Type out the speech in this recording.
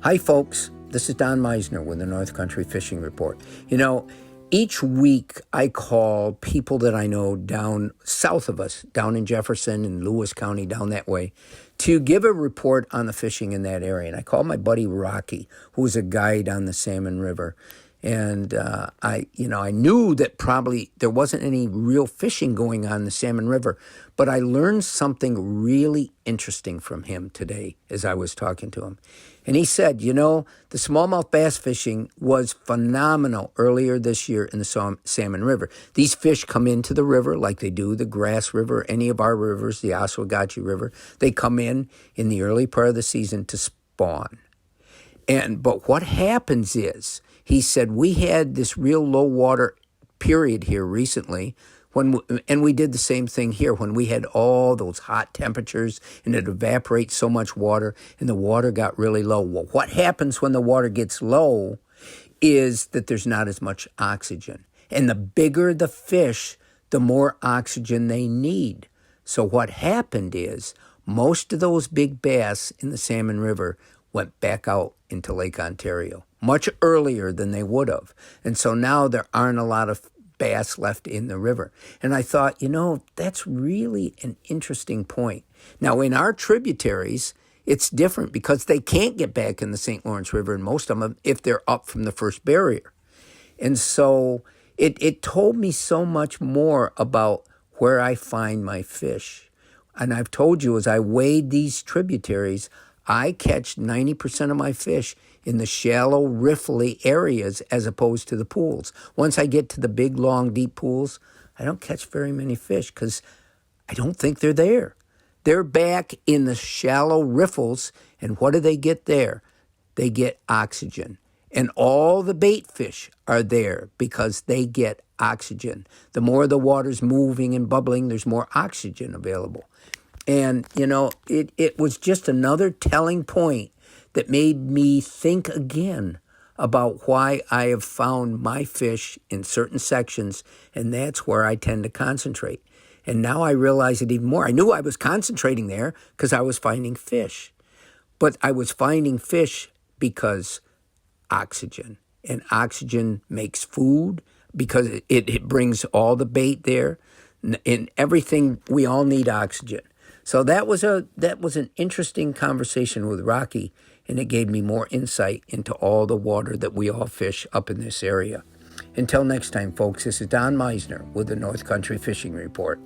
Hi, folks. This is Don Meisner with the North Country Fishing Report. You know, each week I call people that I know down south of us, down in Jefferson and Lewis County, down that way, to give a report on the fishing in that area. And I called my buddy Rocky, who was a guide on the Salmon River. And I knew that probably there wasn't any real fishing going on in the Salmon River, but I learned something really interesting from him today as I was talking to him. And he said, the smallmouth bass fishing was phenomenal earlier this year in the Salmon River. These fish come into the river like they do the Grass River, any of our rivers, the Oswegatchie River. They come in the early part of the season to spawn. But what happens is, he said, we had this real low water period here recently, and we did the same thing here when we had all those hot temperatures and it evaporates so much water and the water got really low. Well, what happens when the water gets low is that there's not as much oxygen. And the bigger the fish, the more oxygen they need. So what happened is most of those big bass in the Salmon River went back out into Lake Ontario much earlier than they would have. And so now there aren't a lot of bass left in the river. And I thought, that's really an interesting point. Now, in our tributaries, it's different because they can't get back in the St. Lawrence River, and most of them, if they're up from the first barrier. And so it told me so much more about where I find my fish. And I've told you, as I wade these tributaries, I catch 90% of my fish in the shallow, riffly areas as opposed to the pools. Once I get to the big, long, deep pools, I don't catch very many fish because I don't think they're there. They're back in the shallow riffles, and what do they get there? They get oxygen. And all the bait fish are there because they get oxygen. The more the water's moving and bubbling, there's more oxygen available. And, it was just another telling point that made me think again about why I have found my fish in certain sections, and that's where I tend to concentrate. And now I realize it even more. I knew I was concentrating there because I was finding fish. But I was finding fish because oxygen. And oxygen makes food because it brings all the bait there. In everything, we all need oxygen. So that was an interesting conversation with Rocky, and it gave me more insight into all the water that we all fish up in this area. Until next time, folks, this is Don Meisner with the North Country Fishing Report.